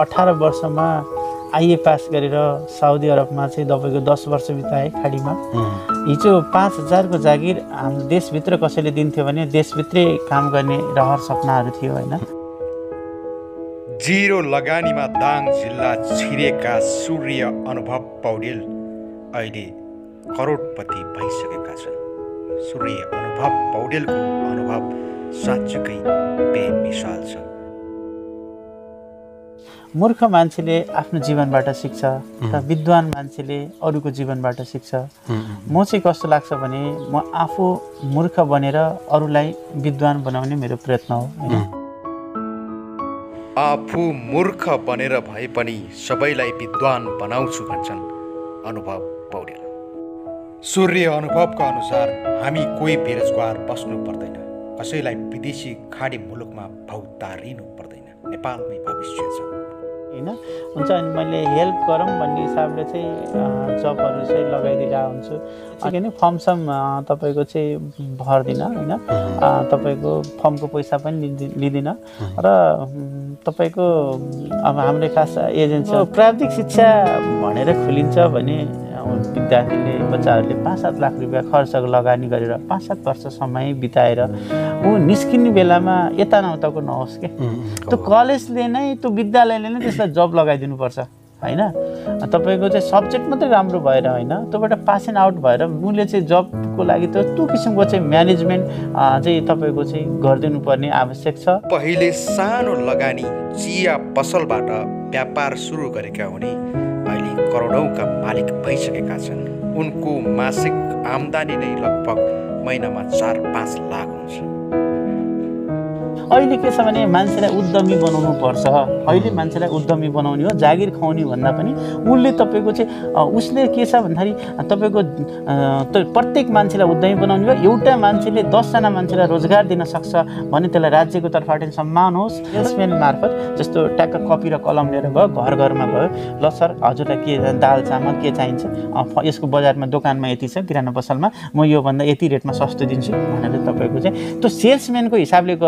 18 वर्षमा आइए पास गरेर साउदी अरबमा चाहिँ तपाईँको 10 वर्ष बिताएँ खाडीमा। हिजो 5000 को जागिर हाम्रो देशभित्र कसैले दिन्थ्यो भने देशभित्रै काम गर्ने रहर सपनाहरू थियो होइन। जिरो लगानीमा दाङ जिल्ला छिरेका सूर्य अनुभव पौडेल अहिले करोडपति भइसकेका छन्। सूर्य अनुभव पौडेलको अनुभव साँच्चै बेमिसाल छ। मूर्ख मान्छेले आफ्नो जीवनबाट सिक्छ र विद्वान मान्छेले अरूको जीवनबाट सिक्छ। म चाहिँ कस्तो लाग्छ भने म आफू मूर्ख बनेर अरूलाई विद्वान बनाउने मेरो प्रयत्न हो हैन। आफू मूर्ख बनेर भए पनि सबैलाई विद्वान बनाउँछु भन्छन् अनुभव पौडेल। सूर्य अनुभवका अनुसार हामी कोही बेरोजगार बस्नु पर्दैन, कसैलाई विदेशी खाडी मुलुकमा भौतारिनु पर्दैन, नेपालमै भविष्य छ हैन। हुन्छ अनि मैले हेल्प गरौँ भन्ने हिसाबले चाहिँ जबहरू चाहिँ लगाइदिरहेको हुन्छु। किन फर्मसम तपाईँको चाहिँ भर्दिनँ होइन, तपाईँको फर्मको पैसा पनि लिँदिनँ र तपाईँको अब हाम्रो खास एजेन्सी प्राविधिक शिक्षा भनेर खोलिन्छ भने विद्यार्थीले बच्चाहरूले 5-7 लाख रुपियाँ खर्च लगानी गरेर 5-7 वर्ष समय बिताएर ऊ निस्किने बेलामा यता नउताको नहोस् के। त्यो कलेजले नै त्यो विद्यालयले नै त्यसलाई जब लगाइदिनुपर्छ होइन। तपाईँको चाहिँ सब्जेक्ट मात्रै राम्रो भएर होइन, त्योबाट पास एन्ड आउट भएर उसले चाहिँ जबको लागि त्यो किसिमको चाहिँ म्यानेजमेन्ट चाहिँ तपाईँको चाहिँ गरिदिनु पर्ने आवश्यक छ। पहिले सानो लगानी चिया पसलबाट व्यापार सुरु गरेका हुने अहिले करोडौँका मालिक भइसकेका छन्। उनको मासिक आम्दानी नै लगभग महिनामा 4-5 लाख हुन्छ। अहिले के छ भने मान्छेलाई उद्यमी बनाउनु पर्छ। अहिले मान्छेलाई उद्यमी बनाउने हो, जागिर खुवाउने भन्दा पनि उसले तपाईँको चाहिँ उसले के छ भन्दाखेरि तपाईँको प्रत्येक मान्छेलाई उद्यमी बनाउने हो। एउटा मान्छेले 10 जना मान्छेलाई रोजगार दिन सक्छ भने त्यसलाई राज्यको तर्फबाट सम्मान होस्। सेल्सम्यान मार्फत जस्तो ट्याक्क कपी र कलम लिएर गयो, घर घरमा गयो, ल सर हजुरलाई के दाल चामल के चाहिन्छ, यसको बजारमा दोकानमा यति छ, किराना पसलमा म योभन्दा यति रेटमा सस्तो दिन्छु भनेर तपाईँको चाहिँ त्यो सेल्सम्यानको हिसाबले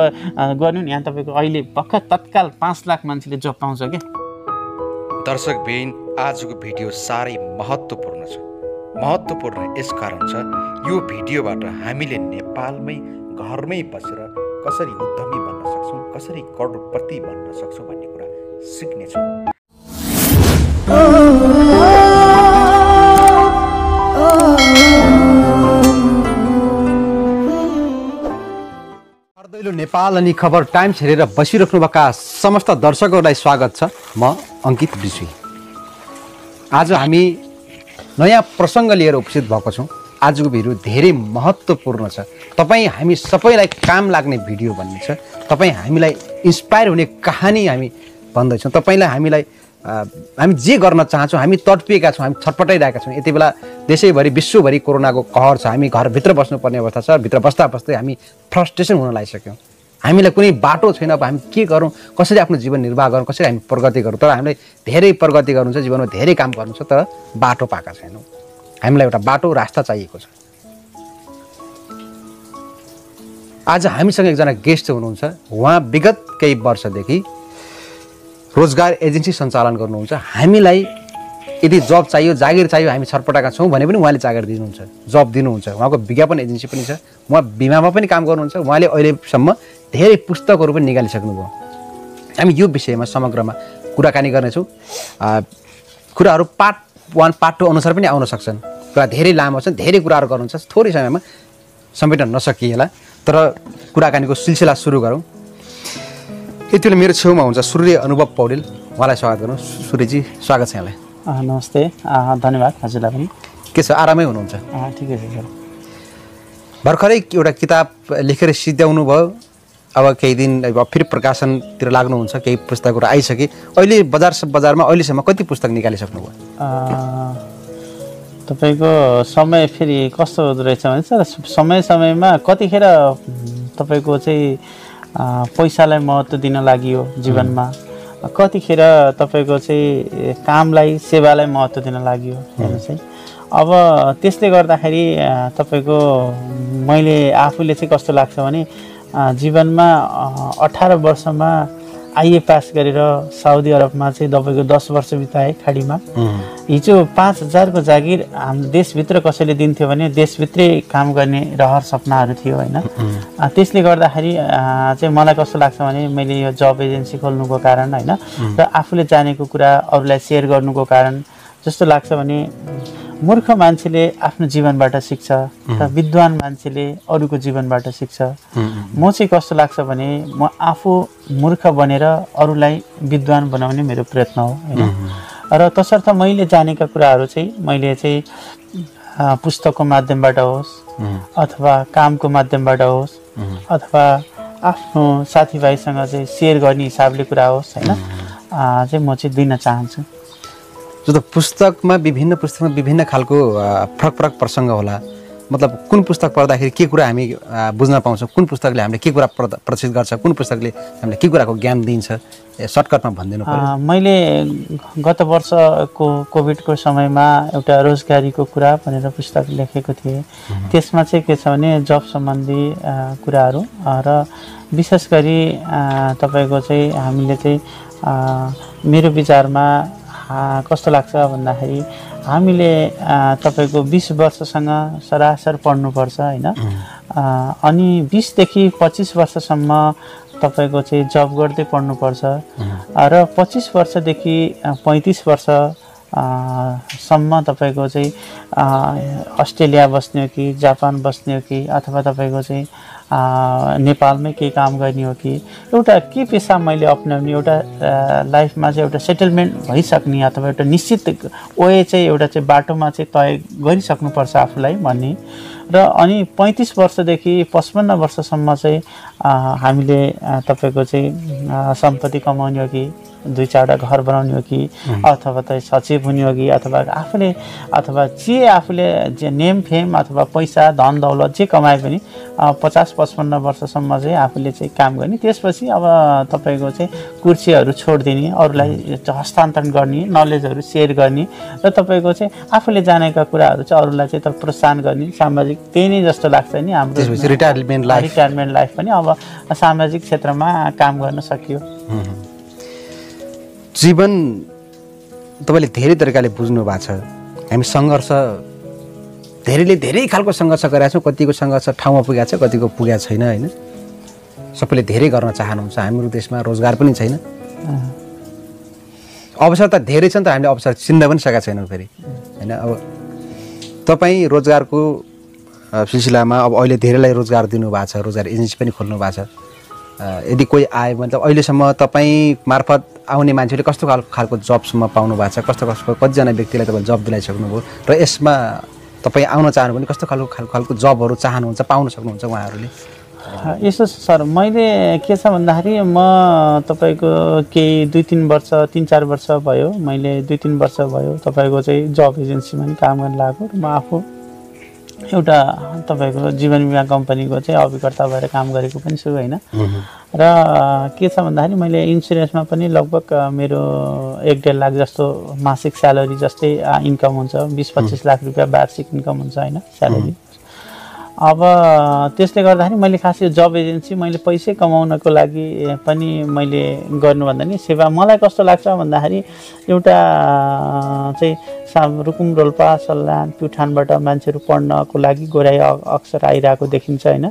गर्नु नि। यहाँ तपाईँको अहिले भर्खर तत्काल 5 लाख मान्छेले जब पाउँछ क्या। दर्शकबिन, आजको भिडियो साह्रै महत्त्वपूर्ण छ। महत्त्वपूर्ण यस कारण छ यो भिडियोबाट हामीले नेपालमै घरमै बसेर कसरी उद्यमी बन्न सक्छौँ, कसरी करोडपति बन्न सक्छौँ भन्ने कुरा सिक्नेछौँ। नेपाल अनि खबर टाइम्स हेरेर बसिराख्नुभएका समस्त दर्शकहरूलाई स्वागत छ। म अङ्कित विश्वी। आज हामी नयाँ प्रसङ्ग लिएर उपस्थित भएको छौँ। आजको भिडियो धेरै महत्त्वपूर्ण छ। तपाईँ हामी सबैलाई काम लाग्ने भिडियो भन्ने छ। तपाईँ हामीलाई इन्स्पायर हुने कहानी हामी भन्दैछौँ। तपाईँलाई हामी जे गर्न चाहन्छौँ, हामी तडपिएका छौँ, हामी छटपटाइरहेका छौँ। यति बेला देशैभरि विश्वभरि कोरोनाको कहर छ। हामी घरभित्र बस्नुपर्ने अवस्था छ। भित्र बस्दा बस्दै हामी फ्रस्ट्रेसन हुन लागिसक्यौँ। हामीलाई कुनै बाटो छैन। अब हामी के गरौँ, कसरी आफ्नो जीवन निर्वाह गरौँ, कसरी हामी प्रगति गरौँ। तर हामीलाई धेरै प्रगति गर्नु छ, जीवनमा धेरै काम गर्नु छ, तर बाटो पाएका छैनौँ। हामीलाई एउटा बाटो रास्ता चाहिएको छ। आज हामीसँग एकजना गेस्ट हुनुहुन्छ। उहाँ विगत केही वर्षदेखि रोजगार एजेन्सी सञ्चालन गर्नुहुन्छ। हामीलाई यदि जब चाहियो, जागिर चाहियो, हामी छटपटाएका छौँ भने पनि उहाँले जागिर दिनुहुन्छ, जब दिनुहुन्छ। उहाँको विज्ञापन एजेन्सी पनि छ। उहाँ बिमामा पनि काम गर्नुहुन्छ। उहाँले अहिलेसम्म धेरै पुस्तकहरू पनि निकालिसक्नुभयो। हामी यो विषयमा समग्रमा कुराकानी गर्नेछौँ। कुराहरू पार्ट 1 पार्ट 2 अनुसार पनि आउन सक्छन्। कुरा धेरै लामो छ, धेरै कुराहरू गर्नुहुन्छ, थोरै समयमा समेट्न नसकिएला। तर कुराकानीको सिलसिला सुरु गरौँ। यति बेला मेरो छेउमा हुन्छ सूर्य अनुभव पौडेल। उहाँलाई स्वागत गरौँ। सूर्यजी, स्वागत छ यहाँलाई। नमस्ते, धन्यवाद हजुरलाई पनि। के छ, आरामै हुनुहुन्छ? ठिकै छ सर। भर्खरै एउटा किताब लेखेर सिद्ध्याउनु भयो। अब केही दिन फेरि प्रकाशनतिर लाग्नुहुन्छ। केही पुस्तकहरू आइसके। अहिले बजारमा अहिलेसम्म कति पुस्तक निकालिसक्नुभयो? तपाईँको समय फेरि कस्तो हुँदो रहेछ भने सर, समयमा कतिखेर तपाईँको चाहिँ पैसालाई महत्त्व दिन लागि हो जीवनमा, कतिखेर तपाईँको चाहिँ कामलाई, सेवालाई महत्त्व दिन लागि हो हेर्नुहोस् है। अब त्यसले गर्दाखेरि तपाईँको मैले आफूले चाहिँ कस्तो लाग्छ भने जीवनमा 18 वर्षमा आइए पास गरेर साउदी अरबमा चाहिँ तपाईँको 10 वर्ष बिताएँ खाडीमा। हिजो 5,000 को जागिर हाम्रो देशभित्र कसैले दिन्थ्यो भने देशभित्रै काम गर्ने रहर सपनाहरू थियो होइन। त्यसले गर्दाखेरि चाहिँ मलाई कस्तो लाग्छ भने मैले यो जब एजेन्सी खोल्नुको कारण होइन र आफूले जानेको कुरा अरूलाई सेयर गर्नुको कारण जस्तो लाग्छ भने मूर्ख मान्छेले आफ्नो जीवनबाट सिक्छ र विद्वान मान्छेले अरूको जीवनबाट सिक्छ। म चाहिँ कस्तो लाग्छ भने म आफू मूर्ख बनेर अरूलाई विद्वान बनाउने मेरो प्रयत्न हो होइन। र तसर्थ मैले जानेका कुराहरू चाहिँ मैले चाहिँ पुस्तकको माध्यमबाट होस् अथवा कामको माध्यमबाट होस् अथवा आफ्नो साथीभाइसँग चाहिँ सेयर गर्ने हिसाबले कुरा होस् होइन चाहिँ म चाहिँ दिन चाहन्छु। जो त पुस्तकमा विभिन्न खालको फरक फरक प्रसङ्ग होला, मतलब कुन पुस्तक पढ्दाखेरि के कुरा हामी बुझ्न पाउँछौँ, कुन पुस्तकले हामीले के कुरा प्रदर्शित गर्छ, कुन पुस्तकले हामीले के कुराको ज्ञान दिन्छ, सर्टकटमा भनिदिनु पर्यो। मैले गत वर्षको कोभिडको समयमा एउटा रोजगारीको कुरा भनेर पुस्तक लेखेको थिएँ। त्यसमा चाहिँ के छ भने जब सम्बन्धी कुराहरू र विशेष गरी तपाईँको चाहिँ हामीले चाहिँ मेरो विचारमा कस्तो लाग्छ भन्दाखेरि हामीले तपाईँको 20 वर्षसँग सरासर पढ्नुपर्छ होइन। अनि 20 देखि 25 वर्षसम्म तपाईँको चाहिँ जब गर्दै पढ्नुपर्छ र 25 वर्षदेखि 35 वर्ष सम्म तपाईँको चाहिँ अस्ट्रेलिया बस्ने हो कि जापान बस्ने हो कि अथवा तपाईँको चाहिँ नेपालमै केही काम गर्ने हो कि एउटा के पेसा मैले अप्नाउने एउटा लाइफमा चाहिँ एउटा सेटलमेन्ट भइसक्ने अथवा एउटा निश्चित वे चाहिँ एउटा चाहिँ बाटोमा चाहिँ तय गरिसक्नुपर्छ आफूलाई भन्ने र अनि 35 वर्षदेखि 55 वर्षसम्म चाहिँ हामीले तपाईँको चाहिँ सम्पत्ति कमाउने हो कि 2-4वटा घर बनाउने हो कि अथवा त सचिव हुने हो कि अथवा आफूले अथवा जे आफूले जे नेम फेम अथवा पैसा धन दौलत जे कमाए पनि 50-55 वर्षसम्म चाहिँ आफूले चाहिँ काम गर्ने। त्यसपछि अब तपाईँको चाहिँ कुर्सीहरू छोडिदिने, अरूलाई हस्तान्तरण गर्ने, नलेजहरू सेयर गर्ने र तपाईँको चाहिँ आफूले जानेका कुराहरू चाहिँ अरूलाई चाहिँ प्रोत्साहन गर्ने, सामाजिक त्यही नै जस्तो लाग्छ नि हाम्रो रिटायरमेन्ट लाइफ पनि अब सामाजिक क्षेत्रमा काम गर्न सकियो। जीवन तपाईँले धेरै तरिकाले बुझ्नु भएको छ। हामी सङ्घर्ष धेरै खालको सङ्घर्ष गरेका छौँ, कतिको सङ्घर्ष ठाउँमा पुगेको छ, कतिको पुगेको छैन होइन। सबैले धेरै गर्न चाहनुहुन्छ। हाम्रो देशमा रोजगार पनि छैन, अवसर त धेरै छ नि त, हामीले अवसर चिन्न पनि सकेका छैनौँ फेरि होइन। अब तपाईँ रोजगारको सिलसिलामा अब अहिले धेरैलाई रोजगार दिनुभएको छ, रोजगार एजेन्सी पनि खोल्नु भएको छ। यदि कोही आयो भने त अहिलेसम्म तपाईँ मार्फत आउने मान्छेले कस्तो खालको जबसम्म पाउनु भएको छ, कतिजना व्यक्तिलाई तपाईँ जब दिलाइसक्नुभयो र यसमा तपाईँ आउन चाहनु भने कस्तो खालको जबहरू चाहनुहुन्छ, पाउन सक्नुहुन्छ उहाँहरूले? यसो सर, मैले के छ भन्दाखेरि म तपाईँको केही 2-3 वर्ष 3-4 वर्ष भयो, मैले 2-3 वर्ष भयो तपाईँको चाहिँ जब एजेन्सीमा नि काम गर्न लागेको। म आफू एउटा तपाईँको जीवन बिमा कम्पनीको चाहिँ अभिकर्ता भएर काम गरेको पनि छु होइन। र के छ भन्दाखेरि मैले इन्सुरेन्समा पनि लगभग मेरो 1-1.5 लाख जस्तो मासिक स्यालेरी जस्तै इन्कम हुन्छ, 20-25 लाख रुपियाँ वार्षिक इन्कम हुन्छ होइन स्यालेरी। अब त्यसले गर्दाखेरि मैले खास यो जब एजेन्सी मैले पैसै कमाउनको लागि पनि मैले गर्नुभन्दा नि सेवा मलाई कस्तो लाग्छ भन्दाखेरि एउटा चाहिँ रुकुम रोल्पा सल्यान प्युठानबाट मान्छेहरू पढ्नको लागि गोराई अक्सर आइरहेको देखिन्छ होइन।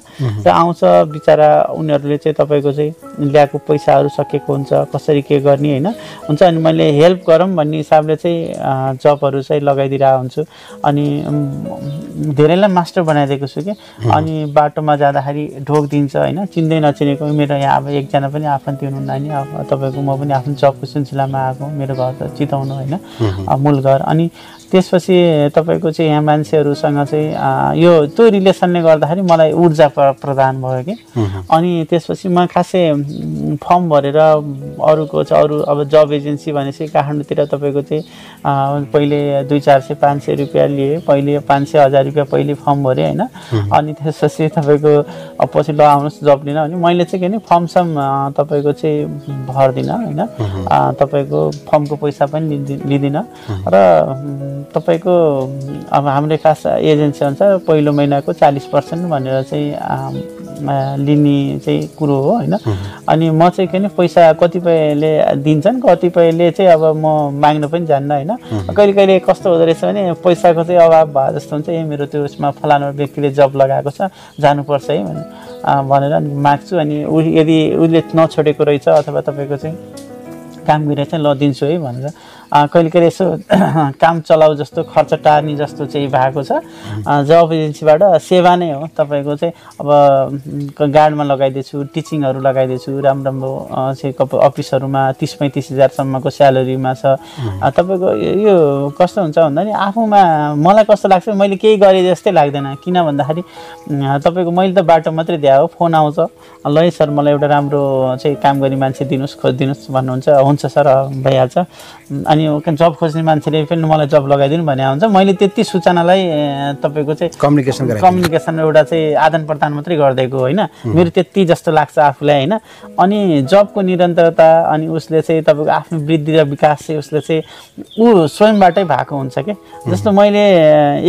र आउँछ बिचरा उनीहरूले चाहिँ तपाईँको चाहिँ ल्याएको पैसाहरू सकेको हुन्छ, कसरी के गर्ने होइन हुन्छ। अनि मैले हेल्प गरौँ भन्ने हिसाबले चाहिँ जबहरू चाहिँ लगाइदिरहेको हुन्छु। अनि धेरैलाई मास्टर बनाइदिएको छु कि अनि बाटोमा जाँदाखेरि ढोक दिन्छ होइन, चिन्दै नचिनेको। मेरो यहाँ अब एकजना पनि आफन्ती हुनुहुन्न नि, अब तपाईँको म पनि आफ्नो जबको सिलसिलामा आएको, मेरो घर त चिताउनु होइन मूल घर। अनि त्यसपछि तपाईँको चाहिँ यहाँ मान्छेहरूसँग चाहिँ यो त्यो रिलेसनले गर्दाखेरि मलाई ऊर्जा प्रदान भयो कि। अनि त्यसपछि म खासै फर्म भरेर अरूको चाहिँ अरू अब जब एजेन्सी भनेपछि काठमाडौँतिर तपाईँको चाहिँ पहिले 200-400-500 रुपियाँ लिए, पहिले 500-1000 रुपियाँ पहिले फर्म भरेँ होइन। अनि त्यसपछि तपाईँको पछि ल आउनुहोस् जब लिन भने मैले चाहिँ के भने फर्म सम तपाईँको चाहिँ भर्दिनँ होइन, तपाईँको फर्मको पैसा पनि लिँदिनँ। र तपाईँको अब हाम्रो खास एजेन्सी अनुसार पहिलो महिनाको 40% भनेर चाहिँ लिने चाहिँ कुरो हो होइन। अनि म चाहिँ के पैसा कतिपयले दिन्छन्, कतिपयले चाहिँ अब म माग्न पनि जान्न होइन। कहिले कहिले कस्तो हुँदो रहेछ भने पैसाको चाहिँ अभाव भए जस्तो हुन्छ, मेरो त्यो उसमा फलानु व्यक्तिले जब लगाएको छ जानुपर्छ है भनेर माग्छु। अनि यदि उसले नछोडेको रहेछ अथवा तपाईँको चाहिँ काम गरेर चाहिँ ल दिन्छु है भनेर कहिले कहिले यसो काम चलाउ जस्तो खर्च टार्ने जस्तो चाहिँ भएको छ। जब एजेन्सीबाट सेवा नै हो, तपाईँको चाहिँ अब गार्डमा लगाइदिन्छु, टिचिङहरू लगाइदिन्छु, राम्रो राम्रो चाहिँ अफिसहरूमा 30-35 हजारसम्मको स्यालेरीमा छ। तपाईँको यो कस्तो हुन्छ भन्दा नि आफूमा मलाई कस्तो लाग्छ मैले केही गरेँ जस्तै लाग्दैन। किन भन्दाखेरि तपाईँको मैले त बाटो मात्रै दिए हो, फोन आउँछ ल सर मलाई एउटा राम्रो चाहिँ काम गर्ने मान्छे दिनुहोस्, खोजिदिनुहोस् भन्नुहुन्छ, हुन्छ सर भइहाल्छ। अनि जब खोज्ने मान्छेले पनि मलाई जब लगाइदिनु भने हुन्छ। मैले त्यति सूचनालाई तपाईँको चाहिँ कम्युनिकेसन एउटा चाहिँ आदान प्रदान मात्रै गरिदिएको होइन, मेरो त्यति जस्तो लाग्छ आफूलाई होइन। अनि जबको निरन्तरता अनि उसले चाहिँ तपाईँको आफ्नो वृद्धि र विकास चाहिँ उसले चाहिँ ऊ स्वयंबाटै भएको हुन्छ कि। जस्तो मैले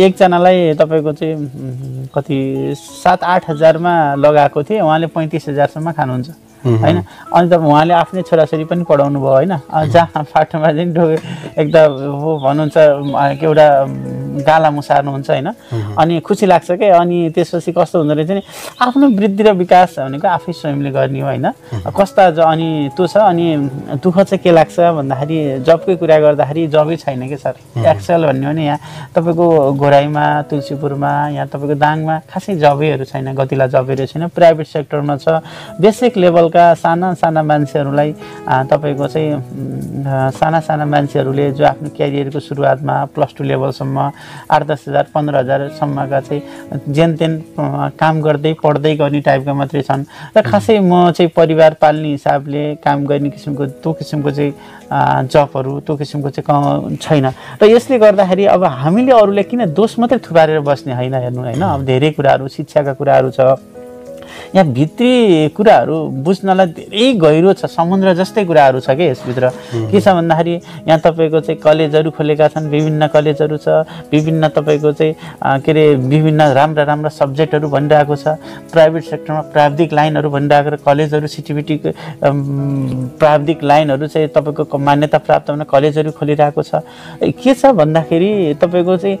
एकजनालाई तपाईँको चाहिँ कति 7-8 हजारमा लगाएको थिएँ, उहाँले 35 हजारसम्म खानुहुन्छ होइन। अनि त उहाँले आफ्नै छोराछोरी पनि पढाउनु भयो होइन। जहाँ फाटोमा चाहिँ एकदम हो भन्नुहुन्छ एउटा गाला मुसार्नुहुन्छ होइन। अनि खुसी लाग्छ के। अनि त्यसपछि कस्तो हुँदो रहेछ नि आफ्नो वृद्धि र विकास भनेको आफै स्वयंले गर्ने हो होइन। कस्ता अनि त्यो छ। अनि दुःख चाहिँ के लाग्छ भन्दाखेरि जबकै कुरा गर्दाखेरि जबै छैन कि सर। एक्सेल भन्ने हो नि यहाँ तपाईँको घोराइमा, तुलसीपुरमा, यहाँ तपाईँको दाङमा खासै जबैहरू छैन, गतिला जबैहरू छैन। प्राइभेट सेक्टरमा छ, बेसिक लेभलका साना साना मान्छेहरूलाई तपाईँको चाहिँ साना मान्छेहरूले जो आफ्नो क्यारियरको सुरुवातमा +2 लेभलसम्म 8-10 हजार 15 हजारसम्मका चाहिँ जेनतेन काम गर्दै पढ्दै गर्ने टाइपका मात्रै छन्। र खासै म चाहिँ परिवार पाल्ने हिसाबले काम गर्ने किसिमको त्यो किसिमको चाहिँ जबहरू त्यो किसिमको चाहिँ छैन। र यसले गर्दाखेरि अब हामीले अरूले किन दोष मात्रै थुपारेर बस्ने होइन हेर्नु होइन। अब धेरै कुराहरू शिक्षाका कुराहरू छ, यहाँ भित्री कुराहरू बुझ्नलाई धेरै गहिरो छ, समुद्र जस्तै कुराहरू छ कि यसभित्र। के छ भन्दाखेरि यहाँ तपाईँको चाहिँ कलेजहरू खोलेका छन्, विभिन्न कलेजहरू छ, विभिन्न तपाईँको चाहिँ के अरे विभिन्न राम्रा राम्रा सब्जेक्टहरू भनिरहेको छ। प्राइभेट सेक्टरमा प्राविधिक लाइनहरू भनिरहेको कलेजहरू, सिटिबिटी प्राविधिक लाइनहरू चाहिँ तपाईँको मान्यता प्राप्त हुन कलेजहरू खोलिरहेको छ। के छ भन्दाखेरि तपाईँको चाहिँ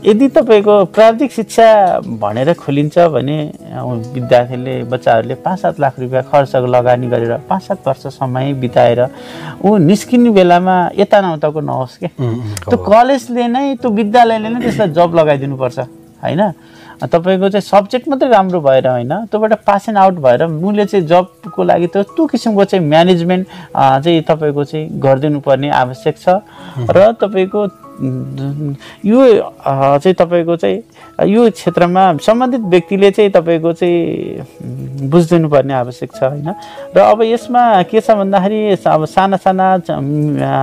यदि तपाईँको प्राविधिक शिक्षा भनेर खोलिन्छ भने विद्यार्थीले बच्चाहरूले 5-7 लाख रुपियाँ खर्च लगानी गरेर 5-7 वर्ष समय बिताएर ऊ निस्किने बेलामा यता नउताको नहोस् के। त्यो कलेजले नै त्यो विद्यालयले नै त्यसलाई जब लगाइदिनुपर्छ होइन। तपाईँको चाहिँ सब्जेक्ट मात्रै राम्रो भएर होइन, त्योबाट पास एन्ड आउट भएर उसले चाहिँ जबको लागि त्यो किसिमको चाहिँ म्यानेजमेन्ट चाहिँ तपाईँको चाहिँ गरिदिनु पर्ने आवश्यक छ। र तपाईँको यो चाहिँ तपाईँको चाहिँ यो क्षेत्रमा सम्बन्धित व्यक्तिले चाहिँ तपाईँको चाहिँ बुझिदिनु पर्ने आवश्यक छ होइन। र अब यसमा के छ भन्दाखेरि अब साना साना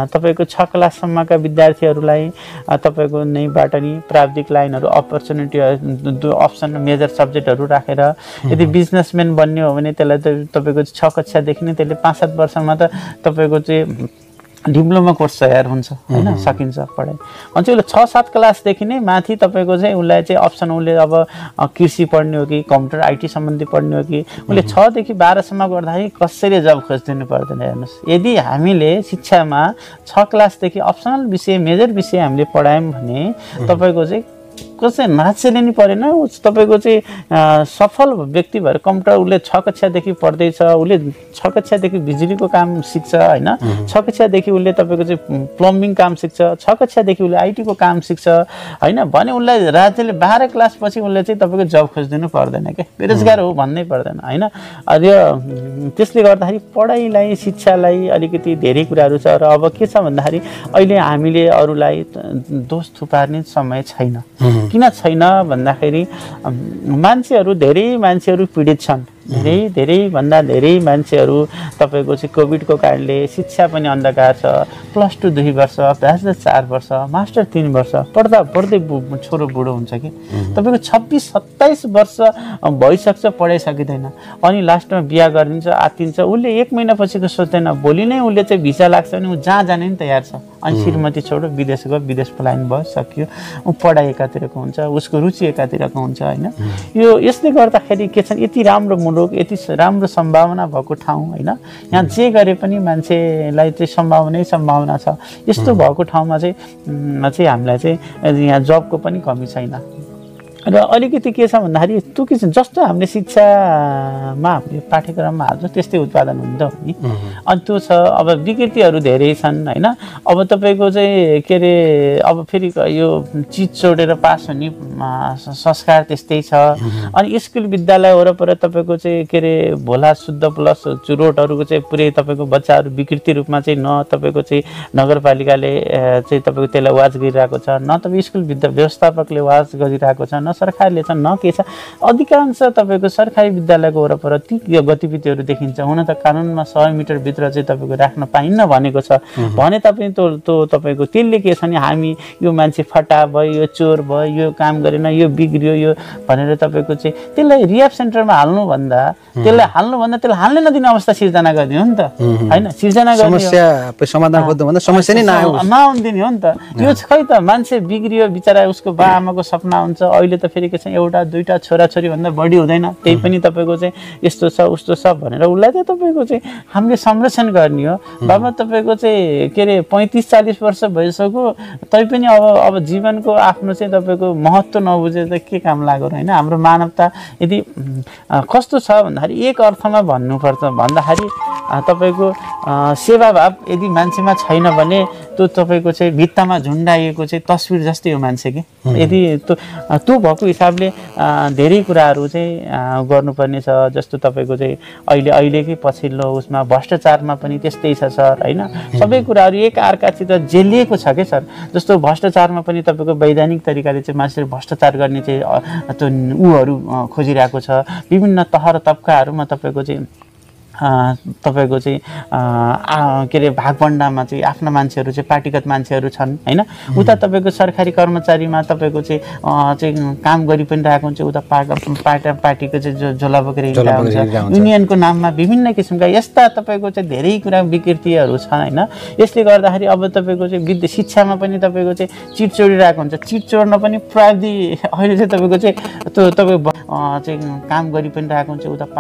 तपाईँको 6 क्लाससम्मका विद्यार्थीहरूलाई तपाईँको नैबाट नि प्राविधिक लाइनहरू अपर्च्युनिटी अप्सन मेजर सब्जेक्टहरू राखेर यदि बिजनेसम्यान बन्ने हो भने त्यसलाई त तपाईँको 6 कक्षादेखि नै त्यसले 5-7 वर्षमा त तपाईँको चाहिँ डिप्लोमा कोर्स तयार हुन्छ होइन, सकिन्छ पढाइ। भन्छ उसले 6-7 क्लासदेखि नै माथि तपाईँको चाहिँ उसलाई चाहिँ अप्सन उसले अब कृषि पढ्ने हो कि कम्प्युटर आइटी सम्बन्धी पढ्ने हो कि उसले 6 देखि 12 सम्म गर्दाखेरि कसैले जब खोजिदिनु पर्दैन। हेर्नुहोस् यदि हामीले शिक्षामा 6 क्लासदेखि अप्सनल विषय मेजर विषय हामीले पढायौँ भने तपाईँको चाहिँ कसै मान्छेले नि परेन, तपाईँको चाहिँ सफल व्यक्ति भएर कम्प्युटर उसले 6 कक्षादेखि पढ्दैछ, उसले 6 कक्षादेखि बिजुलीको काम सिक्छ होइन, 6 कक्षादेखि उसले तपाईँको चाहिँ प्लम्बिङ काम सिक्छ, 6 कक्षादेखि उसले आइटीको काम सिक्छ होइन भने उसलाई राज्यले 12 क्लासपछि उसले चाहिँ तपाईँको जब खोजिदिनु पर्दैन क्या, बेरोजगार हो भन्नै पर्दैन होइन। र त्यसले गर्दाखेरि पढाइलाई शिक्षालाई अलिकति धेरै कुराहरू छ। र अब के छ भन्दाखेरि अहिले हामीले अरूलाई दोष थुपार्ने समय छैन। किन छैन भन्दाखेरि मान्छेहरू धेरै मान्छेहरू पीडित छन् धेरैभन्दा धेरै मान्छेहरू तपाईँको चाहिँ कोभिडको कारणले शिक्षा पनि अन्धकार छ। +2 2 वर्ष, ब्याचलर 4 वर्ष, मास्टर 3 वर्ष पढ्दा पढ्दै छोरो बुढो हुन्छ कि तपाईँको 26-27 वर्ष भइसक्छ पढाइसकिँदैन अनि लास्टमा बिहा गरिदिन्छ आत्तिन्छ। उसले 1 महिनापछिको सोच्दैन, भोलि नै उसले चाहिँ भिसा लाग्छ भने ऊ जहाँ जाने नि तयार छ। अनि श्रीमती छोडो विदेश गयो, विदेश पलायन भयो, सक्यो। ऊ पढाइ एकातिरको हुन्छ, उसको रुचि एकातिरको हुन्छ होइन। यो यसले गर्दाखेरि के छ, यति राम्रो मुलुक, यति राम्रो सम्भावना भएको ठाउँ होइन, यहाँ जे गरे पनि मान्छेलाई चाहिँ सम्भावना छ। यस्तो भएको ठाउँमा चाहिँ हामीलाई चाहिँ यहाँ जबको पनि कमी छैन। र अलिकति के छ भन्दाखेरि त्यो के छ, जस्तो हामीले शिक्षामा हामीले पाठ्यक्रममा हाल्छौँ त्यस्तै उत्पादन हुन्छ नि। अनि त्यो छ। अब विकृतिहरू धेरै छन् होइन। अब तपाईँको चाहिँ के अरे अब फेरि यो चिज छोडेर पास हुने संस्कार त्यस्तै छ। अनि स्कुल विद्यालय वरपर तपाईँको चाहिँ के अरे भोला शुद्ध प्लस चुरोटहरूको चाहिँ पुरै तपाईँको बच्चाहरू विकृति रूपमा चाहिँ न तपाईँको चाहिँ नगरपालिकाले चाहिँ तपाईँको त्यसलाई वाच गरिरहेको छ, न तपाईँ स्कुल व्यवस्थापकले वाच गरिरहेको छ, न सरकारले छ, न के छ। अधिकांश तपाईँको सरकारी विद्यालयको वरपर ती गतिविधिहरू देखिन्छ। हुन त कानुनमा 100 मिटरभित्र चाहिँ तपाईँको राख्न पाइन्न भनेको छ भने तपाईँ त्यो तपाईँको त्यसले के छ नि, हामी यो मान्छे फटा भयो, यो चोर भयो, यो काम गरेन, यो बिग्रियो, यो भनेर तपाईँको चाहिँ त्यसलाई रिह्याब सेन्टरमा हाल्नुभन्दा त्यसलाई हाल्नै नदिने अवस्था सिर्जना गरिदियो नि त होइन। सिर्जना समस्या समाधान खोज्नुभन्दा समस्या नै नआउदिने हो नि त। यो खै त मान्छे बिग्रियो बिचरा, उसको बाआमाको सपना हुन्छ। अहिले त फेरि के छ, एउटा दुईटा छोराछोरी भन्दा बढी हुँदैन, त्यही पनि तपाईँको चाहिँ यस्तो छ उस्तो छ भनेर उसलाई चाहिँ तपाईँको चाहिँ हामीले संरक्षण गर्ने हो। बाबा तपाईँको चाहिँ के अरे 35-40 वर्ष भइसक्यो तैपनि अब जीवनको आफ्नो चाहिँ तपाईँको महत्त्व नबुझेर त के काम लाग्यो होइन। हाम्रो मानवता यदि कस्तो छ भन्दाखेरि एक अर्थमा भन्दाखेरि तपाईँको सेवाभाव यदि मान्छेमा छैन भने त्यो तपाईँको चाहिँ भित्तामा झुन्डाइएको चाहिँ तस्बिर जस्तै हो मान्छे कि। यदि त्यो भएको हिसाबले धेरै कुराहरू चाहिँ गर्नुपर्ने छ। जस्तो तपाईँको चाहिँ अहिलेकै पछिल्लो उसमा भ्रष्टाचारमा पनि त्यस्तै छ सर होइन। सबै कुराहरू एक अर्कासित जेलिएको छ क्या सर। जस्तो भ्रष्टाचारमा पनि तपाईँको वैधानिक तरिकाले चाहिँ मान्छेले भ्रष्टाचार गर्ने चाहिँ त्यो ऊहरू खोजिरहेको छ। विभिन्न तह र तब्काहरूमा तपाईँको चाहिँ के अरे भागभण्डामा चाहिँ आफ्ना मान्छेहरू चाहिँ पार्टीगत मान्छेहरू छन् होइन। उता तपाईँको सरकारी कर्मचारीमा तपाईँको चाहिँ काम गरि पनि रहेको हुन्छ, उता पार्टीको चाहिँ झोला बोकेर हिँडिरहेको हुन्छ। युनियनको नाममा विभिन्न किसिमका यस्ता तपाईँको चाहिँ धेरै कुरा विकृतिहरू छन् होइन। यसले गर्दाखेरि अब तपाईँको चाहिँ शिक्षामा पनि तपाईँको चाहिँ चिट चोडिरहेको हुन्छ। चिट चोड्न पनि प्राविधि अहिले चाहिँ तपाईँको चाहिँ त्यो तपाईँको चाहिँ काम गरि पनि रहेको हुन्छ, उता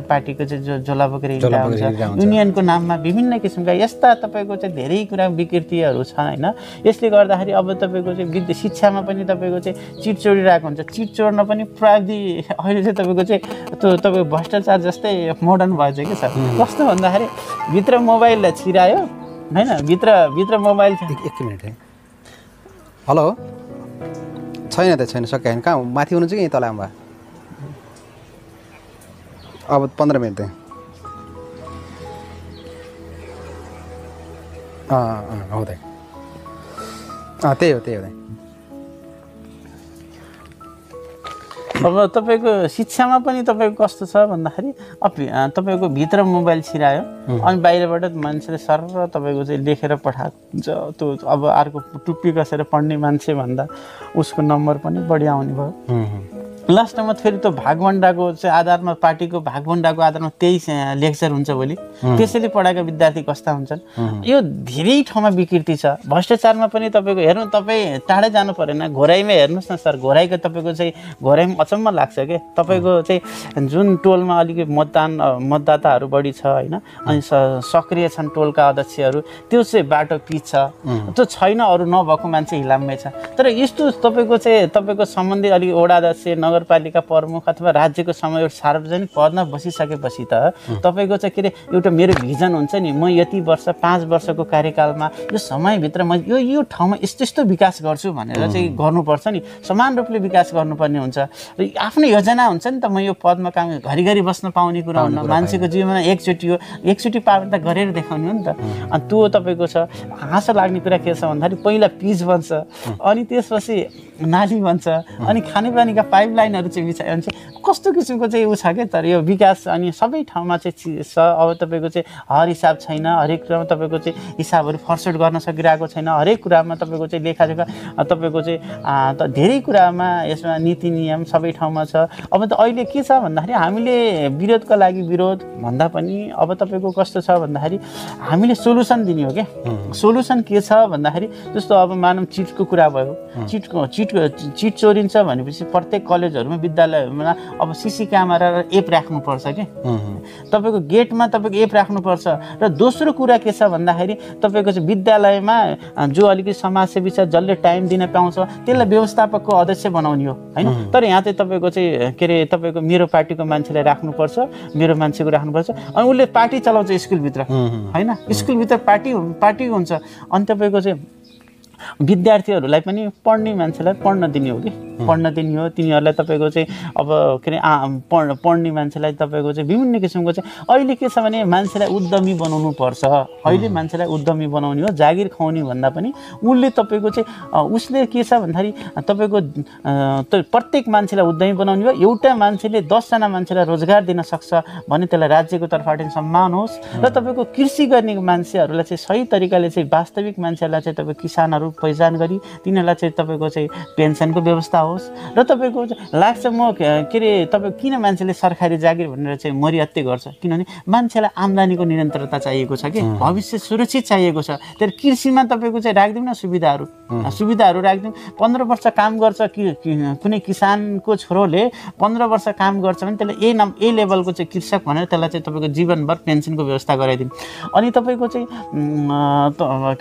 पार्टीको चाहिँ झोला बोकेर हिँडिरहेको हुन्छ। युनियनको नाममा विभिन्न किसिमका यस्ता तपाईँको चाहिँ धेरै कुरा विकृतिहरू छन् होइन। यसले गर्दाखेरि अब तपाईँको चाहिँ शिक्षामा पनि तपाईँको चाहिँ चिट चोडिरहेको हुन्छ। चिट चोड्न पनि प्राविधि अहिले चाहिँ तपाईँको चाहिँ त्यो तपाईँको भ्रष्टाचार जस्तै मोडर्न भएछ कि सर। कस्तो भन्दाखेरि भित्र मोबाइललाई छिरायो होइन, भित्र मोबाइल। एक मिनट है। हेलो, छैन त छैन, सकिएन। कहाँ माथि हुनुहुन्छ कि यहीँ तल आउँदा? अब 15 मिनट चाहिँ हुँदै त्यही हो। अब तपाईँको शिक्षामा पनि तपाईँको कस्तो छ भन्दाखेरि तपाईँको भित्र मोबाइल छिरायो अनि बाहिरबाट मान्छेले सर तपाईँको चाहिँ लेखेर पठाएको हुन्छ। त्यो अब अर्को टुप्पी कसेर पढ्ने मान्छे भन्दा उसको नम्बर पनि बढी आउने भयो। लास्टमा फेरि त्यो भागभण्डाको चाहिँ आधारमा, पार्टीको भागभण्डाको आधारमा त्यही लेक्चर हुन्छ भोलि। त्यसैले पढाएका विद्यार्थी कस्ता हुन्छन्। यो धेरै ठाउँमा विकृति छ। भ्रष्टाचारमा पनि तपाईँको हेर्नु, तपाईँ टाढै जानु परेन, घोराइमा हेर्नुहोस् न सर। घोराइको तपाईँको चाहिँ घोराइमा अचम्म लाग्छ क्या। तपाईँको चाहिँ जुन टोलमा अलिकति मतदाताहरू बढी छ होइन, अनि सक्रिय छन् टोलका अध्यक्षहरू, त्यो चाहिँ बाटो पिच छ, त्यो छैन। अरू नभएको मान्छे हिलाममै छ। तर यस्तो तपाईँको सम्बन्धित अलिक वडा अध्यक्ष, नगरपालिका प्रमुख अथवा राज्यको समय सार्वजनिक पदमा बसिसकेपछि त तपाईँको चाहिँ के अरे एउटा मेरो भिजन हुन्छ नि, म यति वर्ष 5 वर्षको कार्यकालमा यो समयभित्र म यो ठाउँमा यस्तो विकास गर्छु भनेर चाहिँ गर्नुपर्छ नि। समान रूपले विकास गर्नुपर्ने हुन्छ र आफ्नो योजना हुन्छ नि त। म यो पदमा काम घरिघरि बस्न पाउने कुरा हुन्न। मान्छेको जीवनमा एकचोटि पावर त गरेर देखाउने हो नि त। अनि त्यो तपाईँको छ। हाँसो लाग्ने कुरा के छ भन्दाखेरि पहिला पिच बन्छ, अनि त्यसपछि नाली बन्छ, अनि खानेपानीका पाइपलाइन लाइनहरू चाहिँ बिछायो भने चाहिँ कस्तो किसिमको चाहिँ ऊ छ क्या। तर यो विकास अनि सबै ठाउँमा चाहिँ छ। अब तपाईँको चाहिँ हर हिसाब छैन, हरेक कुरामा तपाईँको चाहिँ हिसाबहरू फर्सट गर्न सकिरहेको छैन, हरेक कुरामा तपाईँको चाहिँ लेखाजोखा तपाईँको चाहिँ धेरै कुरामा यसमा नीति नियम सबै ठाउँमा छ। अब त अहिले के छ भन्दाखेरि हामीले विरोधका लागि विरोध भन्दा पनि अब तपाईँको कस्तो छ भन्दाखेरि हामीले सोलुसन दिने हो क्या। सोलुसन के छ भन्दाखेरि जस्तो अब मानव चिटको कुरा भयो, चिट चोरिन्छ भनेपछि प्रत्येक कलेजहरूमा विद्यालयहरूमा अब सिसी क्यामेरा र एप राख्नुपर्छ क्या। तपाईँको गेटमा तपाईँको एप राख्नुपर्छ। र दोस्रो कुरा के छ भन्दाखेरि तपाईँको चाहिँ विद्यालयमा जो अलिकति समाजसेवी छ, जसले टाइम दिन पाउँछ, त्यसलाई व्यवस्थापकको अध्यक्ष बनाउने हो होइन। तर यहाँ चाहिँ तपाईँको चाहिँ के अरे तपाईँको मेरो पार्टीको मान्छेलाई राख्नुपर्छ, मेरो मान्छेको राख्नुपर्छ, अनि उसले पार्टी चलाउँछ स्कुलभित्र होइन। स्कुलभित्र पार्टी हुन्छ। अनि तपाईँको चाहिँ विद्यार्थीहरूलाई पनि पढ्ने मान्छेलाई पढ्न दिने हो कि पढ्न दिने हो। तिनीहरूलाई तपाईँको चाहिँ अब के अरे पढ्ने मान्छेलाई तपाईँको चाहिँ विभिन्न किसिमको चाहिँ अहिले के छ भने मान्छेलाई उद्यमी बनाउनु पर्छ। अहिले मान्छेलाई उद्यमी बनाउने हो, जागिर खुवाउने भन्दा पनि उसले तपाईँको चाहिँ उसले के छ भन्दाखेरि तपाईँको प्रत्येक मान्छेलाई उद्यमी बनाउने हो। एउटा मान्छेले 10जना मान्छेलाई रोजगार दिन सक्छ भने त्यसलाई राज्यको तर्फबाट सम्मान होस्। र तपाईँको कृषि गर्ने मान्छेहरूलाई चाहिँ सही तरिकाले चाहिँ वास्तविक मान्छेहरूलाई चाहिँ तपाईँ किसानहरू पहिचान गरी तिनीहरूलाई चाहिँ तपाईँको चाहिँ पेन्सनको व्यवस्था होस्। र तपाईँको लाग्छ म के अरे तपाईँ किन मान्छेले सरकारी जागिर भनेर चाहिँ मरिहत्ते गर्छ, किनभने मान्छेलाई आम्दानीको निरन्तरता चाहिएको छ कि भविष्य सुरक्षित चाहिएको छ। तर कृषिमा तपाईँको चाहिँ राखिदिउँ न सुविधाहरू राखिदिउँ। 15 वर्ष काम गर्छ कुनै किसानको छोरोले 15 वर्ष काम गर्छ भने त्यसलाई ए लेभलको चाहिँ कृषक भनेर त्यसलाई चाहिँ तपाईँको जीवनभर पेन्सनको व्यवस्था गराइदिउँ। अनि तपाईँको चाहिँ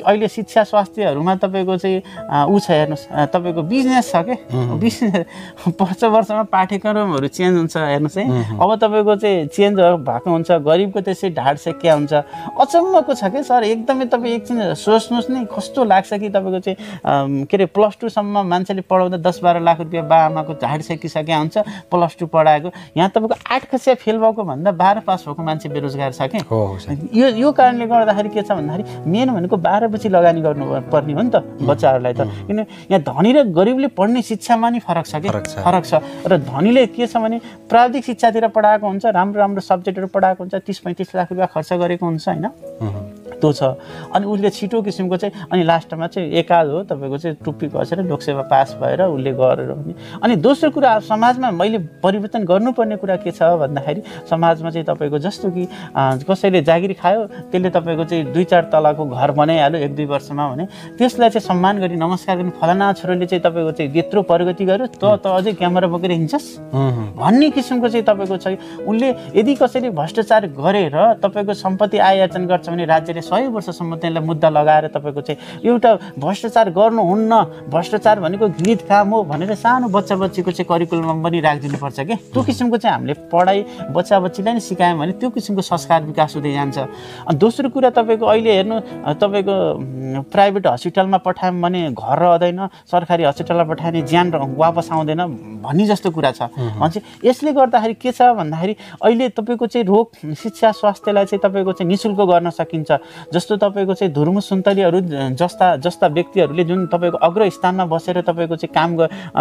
अहिले शिक्षा स्वास्थ्यहरूमा तपाईँको चाहिँ ऊ छ हेर्नुहोस्, तपाईँको बिजनेस छ क्या। बिजनेस वर्षमा पाठ्यक्रमहरू चेन्ज हुन्छ हेर्नुहोस् है। अब तपाईँको चाहिँ चेन्ज भएको हुन्छ, गरिबको त्यसै ढाड सेक्या हुन्छ। अचम्मको छ क्या सर, एकदमै तपाईँ एकछिन सोच्नुहोस् नै कस्तो लाग्छ कि तपाईँको चाहिँ के अरे +2 सम्म मान्छेले पढाउँदा 10-12 लाख रुपियाँ बा आमाको ढाड सेकिसक्या हुन्छ। +2 पढाएको यहाँ तपाईँको 8 कक्षा फेल भएको भन्दा 12 पास भएको मान्छे बेरोजगार छ क्या। यो कारणले गर्दाखेरि के छ भन्दाखेरि मेन भनेको 12 पछि लगानी गर्नुपर्ने हो नि त बच्चाहरूलाई त। किन यहाँ धनी र गरिबले पढ्ने शिक्षामा नि फरक छ कि फरक छ। र धनीले के छ भने प्राविधिक शिक्षातिर पढाएको हुन्छ, राम्रो सब्जेक्टहरू पढाएको हुन्छ, 30-35 लाख रुपियाँ खर्च गरेको हुन्छ होइन, त्यो छ। अनि उसले छिटो किसिमको चाहिँ अनि लास्टमा चाहिँ एकाध हो तपाईँको चाहिँ टुप्पी कसेर लोकसेवा पास भएर उसले गरेर हुने। अनि दोस्रो कुरा समाजमा मैले परिवर्तन गर्नुपर्ने कुरा के छ भन्दाखेरि समाजमा चाहिँ तपाईँको जस्तो कि कसैले जागिर खायो त्यसले तपाईँको चाहिँ 2-4 तलाको घर बनाइहाल्यो 1-2 वर्षमा भने त्यसलाई चाहिँ सम्मान गरी नमस्कार गर्ने फलाना छोरोले चाहिँ तपाईँको चाहिँ यत्रो प्रगति गर्यो त अझै क्यामेरा बोकेर हिँड्छस् भन्ने किसिमको चाहिँ तपाईँको चाहिँ उसले यदि कसैले भ्रष्टाचार गरेर तपाईँको सम्पत्ति आयार्जन गर्छ भने राज्यले 100 वर्षसम्म त्यसलाई मुद्दा लगाएर तपाईँको चाहिँ एउटा भ्रष्टाचार गर्नुहुन्न, भ्रष्टाचार भनेको घृणित काम हो भनेर सानो बच्चाको चाहिँ करिकुलममा पनि राखिदिनुपर्छ क्या। त्यो किसिमको चाहिँ हामीले पढाइ बच्चालाई नै सिकायौँ भने त्यो किसिमको संस्कार विकास हुँदै जान्छ। अनि दोस्रो कुरा तपाईँको अहिले हेर्नु तपाईँको प्राइभेट हस्पिटलमा पठायौँ भने घर रहँदैन, सरकारी हस्पिटलमा पठायो भने ज्यान वापस आउँदैन भन्ने जस्तो कुरा छ भन्छ। यसले गर्दाखेरि के छ भन्दाखेरि अहिले तपाईँको चाहिँ रोग शिक्षा स्वास्थ्यलाई चाहिँ तपाईँको चाहिँ निःशुल्क गर्न सकिन्छ। जस्तो तपाईँको चाहिँ धुर्मु सुन्तलीहरू जस्ता व्यक्तिहरूले जुन तपाईँको अग्र स्थानमा बसेर तपाईँको चाहिँ काम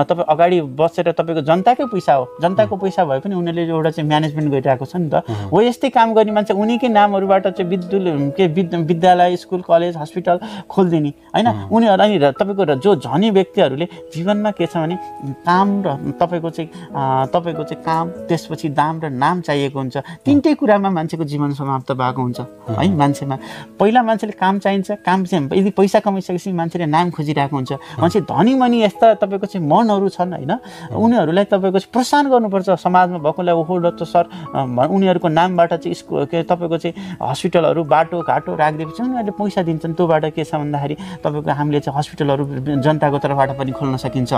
तपाईँ अगाडि बसेर तपाईँको जनताकै पैसा हो, जनताको पैसा भए पनि उनीहरूले एउटा चाहिँ म्यानेजमेन्ट गरिरहेको छ नि त। हो यस्तै काम गर्ने मान्छे उनीकै नामहरूबाट चाहिँ विद्यालय स्कुल कलेज हस्पिटल खोलिदिने होइन। उनीहरू अनि तपाईँको जो धनी व्यक्तिहरूले जीवनमा के छ भने काम र तपाईँको चाहिँ काम त्यसपछि दाम र नाम चाहिएको हुन्छ। तिनटै कुरामा मान्छेको जीवन समाप्त भएको हुन्छ है। मान्छेमा पहिला मान्छेले काम चाहिन्छ, काम चाहिँ यदि पैसा कमाइसकेपछि मान्छेले नाम खोजिरहेको हुन्छ। मान्छे धनी मनी यस्ता तपाईँको चाहिँ मनहरू छन् होइन, उनीहरूलाई तपाईँको चाहिँ प्रोत्साहन गर्नुपर्छ। समाजमा भएकोलाई ओहो ल त सर उनीहरूको नामबाट चाहिँ स्कुल के तपाईँको चाहिँ हस्पिटलहरू बाटोघाटो राखिदिएपछि उनीहरूले पैसा दिन्छन्। त्योबाट के छ भन्दाखेरि तपाईँको हामीले चाहिँ हस्पिटलहरू जनताको तर्फबाट पनि खोल्न सकिन्छ।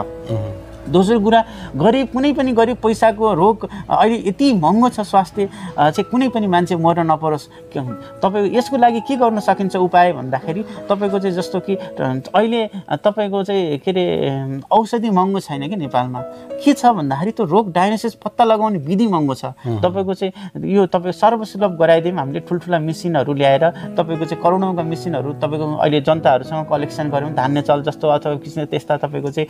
दोस्रो कुरा गरिब कुनै पनि गरिब पैसाको रोग अहिले यति महँगो छ स्वास्थ्य चाहिँ कुनै पनि मान्छे मर्न नपरोस्। तपाईँ यसको लागि के गर्न सकिन्छ उपाय भन्दाखेरि तपाईँको चाहिँ जस्तो कि अहिले तपाईँको चाहिँ के अरे औषधि महँगो छैन कि नेपालमा। के छ भन्दाखेरि त्यो रोग डायग्नोसिस पत्ता लगाउने विधि महँगो छ। तपाईँको चाहिँ यो तपाईँ सर्वसुलभ गराइदिउँ हामीले ठुल्ठुला मेसिनहरू ल्याएर तपाईँको चाहिँ करोडौँका मेसिनहरू तपाईँको अहिले जनताहरूसँग कलेक्सन गऱ्यौँ धान्य चल जस्तो अथवा किसिम त्यस्ता तपाईँको चाहिँ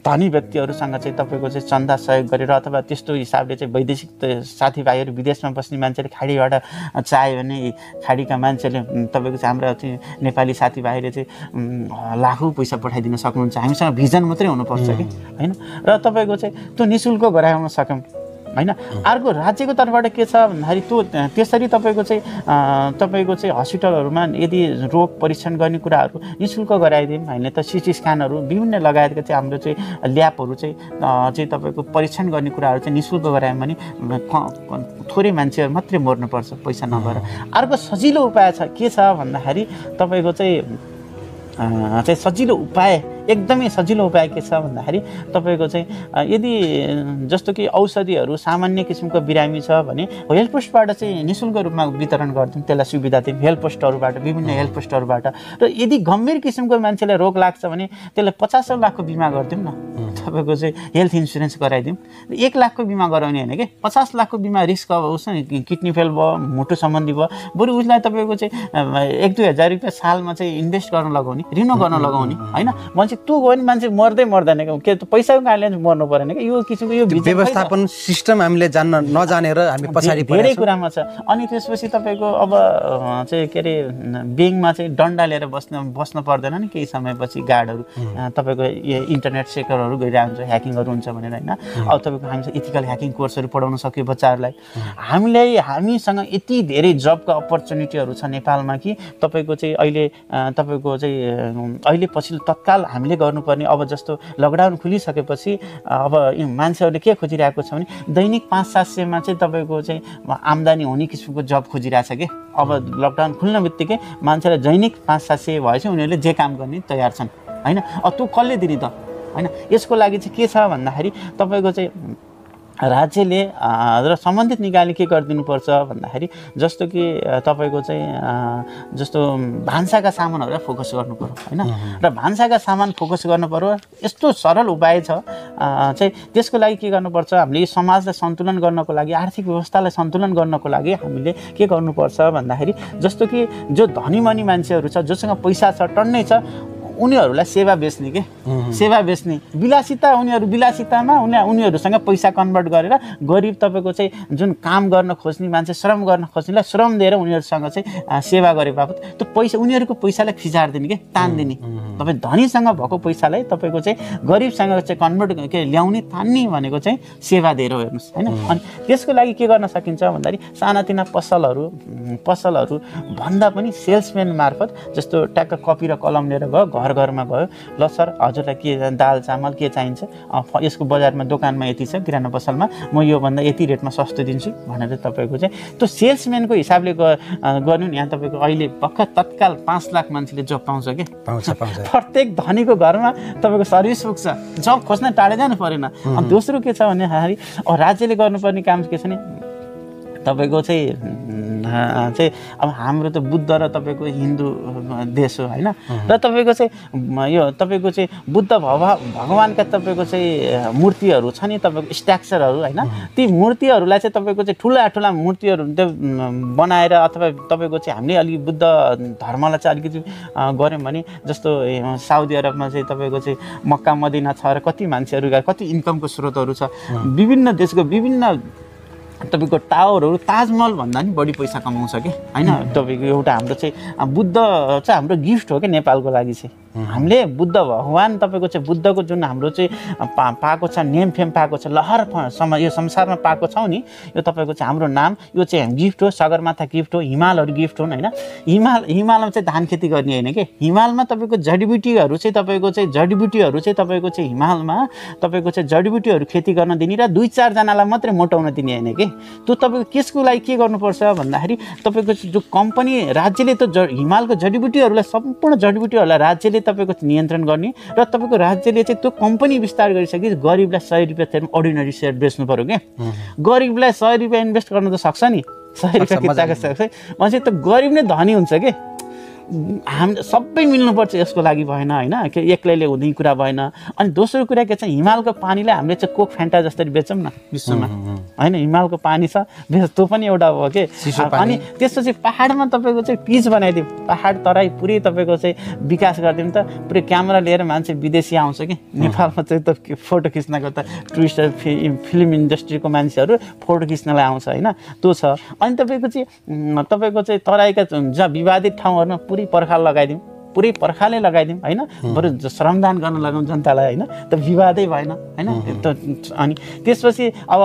धनी व्यक्तिहरूसँग चाहिँ तपाईँको चाहिँ चन्दा सहयोग गरेर अथवा त्यस्तो हिसाबले चाहिँ वैदेशिक साथीभाइहरू विदेशमा बस्ने मान्छेले खाडीबाट चाह्यो भने खाडीका मान्छेले तपाईँको चाहिँ हाम्रा चाहिँ नेपाली साथीभाइले चाहिँ लाखौँ पैसा पठाइदिन सक्नुहुन्छ। हामीसँग भिजन मात्रै हुनुपर्छ कि होइन। र तपाईँको चाहिँ त्यो निःशुल्क गराउन सक्यौँ होइन। अर्को राज्यको तर्फबाट के छ भन्दाखेरि त्यो त्यसरी तपाईँको चाहिँ हस्पिटलहरूमा यदि रोग परीक्षण गर्ने कुराहरू निःशुल्क गराइदिउँ होइन त सिटी स्क्यानहरू विभिन्न लगायतका चाहिँ हाम्रो चाहिँ ल्याबहरू चाहिँ तपाईँको परीक्षण गर्ने कुराहरू चाहिँ निःशुल्क गरायौँ भने थोरै मान्छेहरू मात्रै मर्नुपर्छ पैसा नभएर। अर्को सजिलो उपाय छ के छ भन्दाखेरि तपाईँको चाहिँ सजिलो उपाय एकदमै सजिलो उपाय के छ भन्दाखेरि तपाईँको चाहिँ यदि जस्तो कि औषधिहरू सामान्य किसिमको बिरामी छ भने हेल्थ पोस्टबाट चाहिँ निःशुल्क रूपमा वितरण गरिदिउँ, त्यसलाई सुविधा दिउँ हेल्थ पोस्टहरूबाट, विभिन्न हेल्थ पोस्टहरूबाट। र यदि गम्भीर किसिमको मान्छेलाई रोग लाग्छ भने त्यसलाई 50 लाखको बिमा गरिदिउँ न, तपाईँको चाहिँ हेल्थ इन्सुरेन्स गराइदिउँ। 1 लाखको बिमा गराउने होइन कि 50 लाखको बिमा रिस्क अब उस किडनी फेल भयो, मुटु सम्बन्धी भयो, बरु उसलाई तपाईँको चाहिँ 1-2 हजार रुपियाँ सालमा चाहिँ इन्भेस्ट गर्न लगाउने, ऋण गर्न लगाउने होइन। मान्छे त्यो गयो भने मान्छे मर्दै मर्दैन के पैसाको कारणले मर्नु परेन कि यो किसिमको यो व्यवस्थापन सिस्टम हामीले नजानेर हामी पछाडि धेरै कुरामा छ। अनि त्यसपछि तपाईँको अब चाहिँ के अरे ब्याङ्कमा चाहिँ डन्डा लिएर बस्न पर्दैन नि केही समयपछि गार्डहरू तपाईँको इन्टरनेट सेक्टरहरू गइरहेको हुन्छ, ह्याकिङहरू हुन्छ भनेर होइन। अब तपाईँको हामीसँग इथिकल ह्याकिङ कोर्सहरू पढाउन सक्यो बच्चाहरूलाई। हामीसँग यति धेरै जबको अपर्च्युनिटीहरू छ नेपालमा कि तपाईँको चाहिँ अहिले पछिल्लो तत्काल हामीले गर्नुपर्ने अब जस्तो लकडाउन खुलिसकेपछि अब मान्छेहरूले के खोजिरहेको छ भने दैनिक 500-700मा चाहिँ तपाईँको चाहिँ आम्दानी हुने किसिमको जब खोजिरहेछ कि अब लकडाउन खुल्न बित्तिकै मान्छेलाई दैनिक 500-700 भएपछि उनीहरूले जे काम गर्ने तयार छन् होइन। त्यो कसले दिने त होइन। यसको लागि चाहिँ के छ भन्दाखेरि तपाईँको चाहिँ राज्यले र सम्बन्धित निकायले के गरिदिनुपर्छ भन्दाखेरि जस्तो कि तपाईँको चाहिँ जस्तो भान्साका सामानहरूलाई फोकस गर्नु पर्यो होइन। र भान्साका सामान फोकस गर्नु पर्यो। यस्तो सरल उपाय छ चाहिँ त्यसको लागि के गर्नुपर्छ हामीले समाजलाई सन्तुलन गर्नको लागि, आर्थिक व्यवस्थालाई सन्तुलन गर्नको लागि हामीले के गर्नुपर्छ भन्दाखेरि जस्तो कि जो धनीमनी मान्छेहरू छ, जोसँग पैसा छ, टन्नै छ, उनीहरूलाई सेवा बेच्ने के सेवा बेच्ने विलासिता, उनीहरू विलासितामा उनीहरूसँग पैसा कन्भर्ट गरेर गरिब तपाईँको चाहिँ जुन काम गर्न खोज्ने मान्छे, श्रम गर्न खोज्नेलाई श्रम दिएर उनीहरूसँग चाहिँ सेवा गरे बापत त्यो पैसा उनीहरूको पैसालाई फिजारिदिने के तान्दिने। तपाईँ धनीसँग भएको पैसालाई तपाईँको चाहिँ गरिबसँग चाहिँ कन्भर्ट के ल्याउने तान्ने भनेको चाहिँ सेवा दिएर हेर्नुहोस् होइन। अनि त्यसको लागि के गर्न सकिन्छ भन्दाखेरि सानातिना पसलहरू भन्दा पनि सेल्सम्यान मार्फत जस्तो ट्याक्क कपी र कलम लिएर गयो, घर घरमा गयो, ल सर हजुरलाई के दाल चामल के चाहिन्छ, यसको बजारमा दोकानमा यति छ, किराना पसलमा म योभन्दा यति रेटमा सस्तो दिन्छु भनेर तपाईँको चाहिँ त्यो सेल्सम्यानको हिसाबले गर्नु नि। यहाँ तपाईँको अहिले भर्खर तत्काल 5 लाख मान्छेले जब पाउँछ कि पाउँछ। प्रत्येक धनीको घरमा तपाईँको सर्भिस पुग्छ, जब खोज्न टाढे जानु परेन। अनि दोस्रो के छ भन्दाखेरि राज्यले गर्नुपर्ने काम के छ भने तपाईँको चाहिँ अब हाम्रो त बुद्ध र तपाईँको हिन्दू देश हो होइन। र तपाईँको चाहिँ यो तपाईँको चाहिँ बुद्ध भगवान्का तपाईँको चाहिँ मूर्तिहरू छ नि, तपाईँको स्ट्रक्चरहरू होइन। ती मूर्तिहरूलाई चाहिँ तपाईँको चाहिँ ठुला मूर्तिहरू बनाएर अथवा तपाईँको चाहिँ हामीले अलिक बुद्ध धर्मलाई चाहिँ अलिकति गऱ्यौँ भने जस्तो साउदी अरबमा चाहिँ तपाईँको चाहिँ मक्का मदिना छ र कति मान्छेहरू कति इन्कमको स्रोतहरू छ। विभिन्न देशको विभिन्न तपाईँको टावरहरू ताजमहल भन्दा पनि बढी पैसा कमाउँछ कि होइन। तपाईँको एउटा हाम्रो चाहिँ बुद्ध चाहिँ हाम्रो गिफ्ट हो कि नेपालको लागि चाहिँ हामीले बुद्ध भगवान् तपाईँको चाहिँ बुद्धको जुन हाम्रो चाहिँ पाएको छ, नेम फेम पाएको छ, लहर यो संसारमा पाएको छौँ नि, यो तपाईँको चाहिँ हाम्रो नाम यो चाहिँ गिफ्ट हो, सगरमाथा गिफ्ट हो, हिमालहरू गिफ्ट हुन् होइन। हिमालमा चाहिँ धान खेती गर्ने होइन कि, हिमालमा तपाईँको जडीबुटीहरू चाहिँ तपाईँको चाहिँ हिमालमा तपाईँको चाहिँ जडीबुटीहरू खेती गर्न दिने र 2-4 जनालाई मात्रै मोटाउन दिने होइन कि। त्यो तपाईँको त्यसको लागि के गर्नुपर्छ भन्दाखेरि तपाईँको जो कम्पनी राज्यले त हिमालको जडीबुटीहरूलाई सम्पूर्ण जडीबुटीहरूलाई राज्यले तपाईँको नियन्त्रण गर्ने र तपाईँको राज्यले चाहिँ त्यो कम्पनी विस्तार गरिसके गरिबलाई 100 रुपियाँ चाहिँ अर्डिनरी सेयर बेच्नु पऱ्यो क्या। गरिबलाई 100 रुपियाँ इन्भेस्ट गर्न त सक्छ नि, 100 रुपियाँ किताको सक्छ मान्छे त गरिब नै धनी हुन्छ कि। हाम सबै मिल्नुपर्छ यसको लागि भएन होइन कि एक्लैले हुँदै कुरा भएन। अनि दोस्रो कुरा के छ, हिमालको पानीलाई हामीले चाहिँ कोक फ्यान्टा जसरी बेच्छौँ न विश्वमा होइन, हिमालको पानी छ त्यो पनि एउटा हो कि। अनि त्यसपछि पहाडमा तपाईँको चाहिँ पिच बनाइदिउँ, पहाड तराई पुरै तपाईँको चाहिँ विकास गरिदिउँ त पुरै क्यामेरा लिएर मान्छे विदेशी आउँछ कि नेपालमा चाहिँ त फोटो खिच्नको त टुरिस्ट फिल्म इन्डस्ट्रीको मान्छेहरू फोटो खिच्नलाई आउँछ होइन, त्यो छ। अनि तपाईँको चाहिँ तराईका जहाँ विवादित ठाउँहरूमा पुरै पर्खाल लगाइदिउँ, पुरै पर्खालै लगाइदिउँ होइन, बरु श्रमदान गर्न लगाउँ जनतालाई होइन, त विवादै भएन होइन। अनि त्यसपछि अब